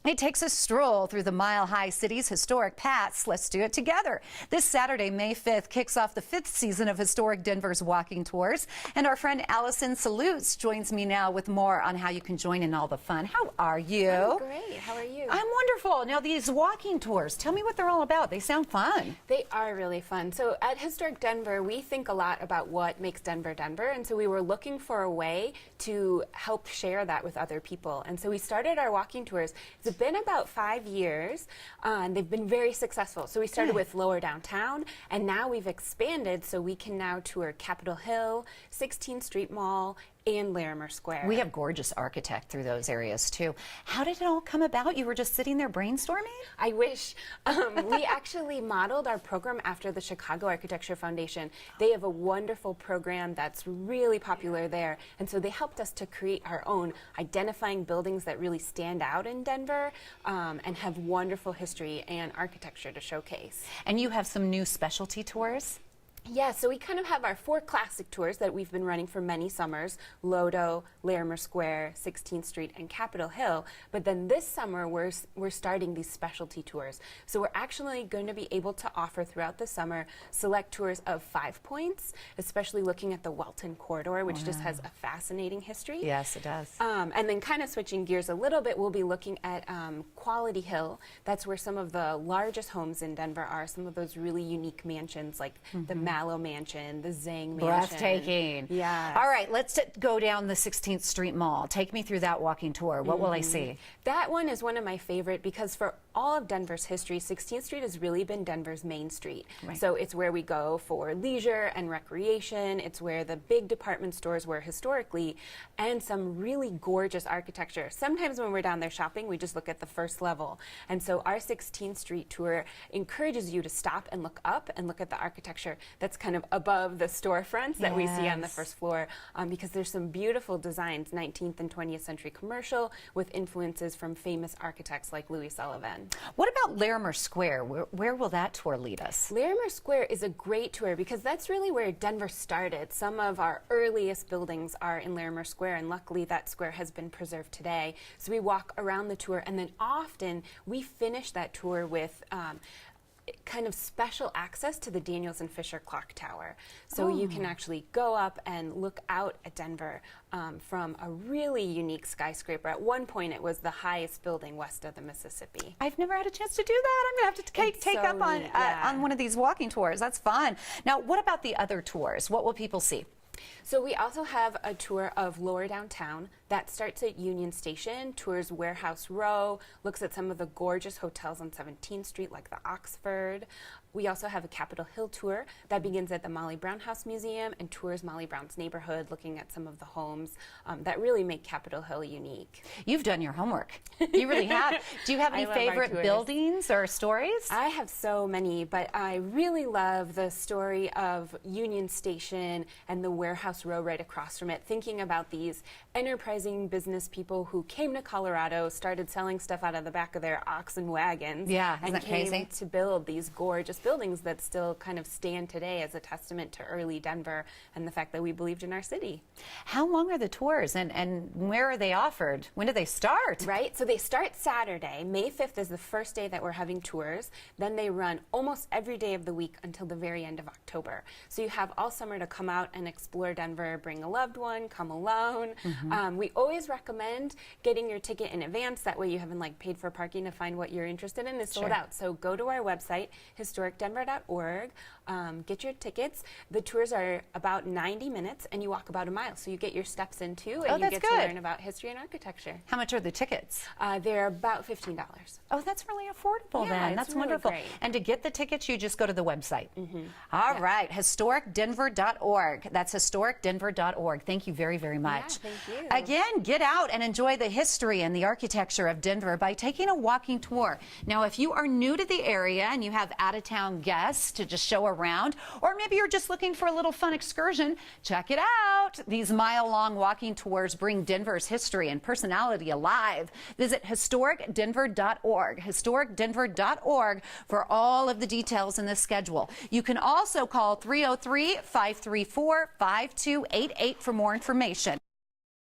It takes a stroll through the mile-high city's historic paths. Let's do it together. This Saturday, May 5th, kicks off the 5th season of Historic Denver's walking tours. And our friend Allison Salutes joins me now with more on how you can join in all the fun. How are you? I'm great. How are you? I'm wonderful. Now, these walking tours, tell me what they're all about. They sound fun. They are really fun. So at Historic Denver, we think a lot about what makes Denver Denver. And so we were looking for a way to help share that with other people. And so we started our walking tours. It's been about 5 years, and they've been very successful. So we started with Lower Downtown, and now we've expanded so we can now tour Capitol Hill, 16th Street Mall, and Larimer Square. We have gorgeous architect through those areas too. How did it all come about? You were just sitting there brainstorming? I wish. We actually modeled our program after the Chicago Architecture Foundation. They have a wonderful program that's really popular there, and so they helped us to create our own, identifying buildings that really stand out in Denver and have wonderful history and architecture to showcase. And you have some new specialty tours? Yeah, so we kind of have our 4 classic tours that we've been running for many summers: Lodo, Larimer Square, 16th Street, and Capitol Hill. But then this summer, we're starting these specialty tours. So we're actually going to be able to offer throughout the summer select tours of 5 points, especially looking at the Welton Corridor, which just has a fascinating history. Yes, it does. And then kind of switching gears a little bit, we'll be looking at Quality Hill. That's where some of the largest homes in Denver are, some of those really unique mansions like the Mallow Mansion, the Zhang Mansion. Breathtaking. Yeah. All right, let's go down the 16th Street Mall. Take me through that walking tour. What will I see? That one is one of my favorite because for all of Denver's history, 16th Street has really been Denver's main street. Right. So it's where we go for leisure and recreation. It's where the big department stores were historically, and some really gorgeous architecture. Sometimes when we're down there shopping, we just look at the first level. And so our 16th Street tour encourages you to stop and look up and look at the architecture that's kind of above the storefronts that we see on the first floor, because there's some beautiful designs, 19th and 20th century commercial, with influences from famous architects like Louis Sullivan. What about Larimer Square? Where will that tour lead us? Larimer Square is a great tour because that's really where Denver started. Some of our earliest buildings are in Larimer Square, and luckily that square has been preserved today. So we walk around the tour, and then often we finish that tour with kind of special access to the Daniels and Fisher Clock Tower. So you can actually go up and look out at Denver from a really unique skyscraper. At one point, it was the highest building west of the Mississippi. I've never had a chance to do that. I'm going to have to take up on one of these walking tours. That's fun. Now, what about the other tours? What will people see? So we also have a tour of Lower Downtown that starts at Union Station, tours Warehouse Row, looks at some of the gorgeous hotels on 17th Street like the Oxford. We also have a Capitol Hill tour that begins at the Molly Brown House Museum and tours Molly Brown's neighborhood, looking at some of the homes that really make Capitol Hill unique. You've done your homework. You really have. Do you have any favorite buildings or stories? I have so many, but I really love the story of Union Station and the Warehouse Row right across from it, thinking about these enterprising business people who came to Colorado, started selling stuff out of the back of their oxen wagons, and came to build these gorgeous buildings that still kind of stand today as a testament to early Denver and the fact that we believed in our city. How long are the tours, and where are they offered? When do they start? Right, so they start Saturday. May 5th is the first day that we're having tours. Then they run almost every day of the week until the very end of October. So you have all summer to come out and explore Denver, bring a loved one, come alone. We always recommend getting your ticket in advance. That way you haven't paid for parking to find what you're interested in. It's sold out. So go to our website, historicdenver.org, get your tickets. The tours are about 90 minutes, and you walk about a mile. So you get your steps in too, and you get to learn about history and architecture. How much are the tickets? They're about $15. Oh, that's really affordable then. That's really wonderful. Great. And to get the tickets, you just go to the website. All right, historicdenver.org. That's historicdenver.org. Thank you very, very much. Yeah, thank you. Again, get out and enjoy the history and the architecture of Denver by taking a walking tour. Now, if you are new to the area and you have out-of-town guests to just show around, or maybe you're just looking for a little fun excursion, check it out. These mile-long walking tours bring Denver's history and personality alive. Visit historicdenver.org, historicdenver.org for all of the details in the schedule. You can also call 303-534-5288 for more information.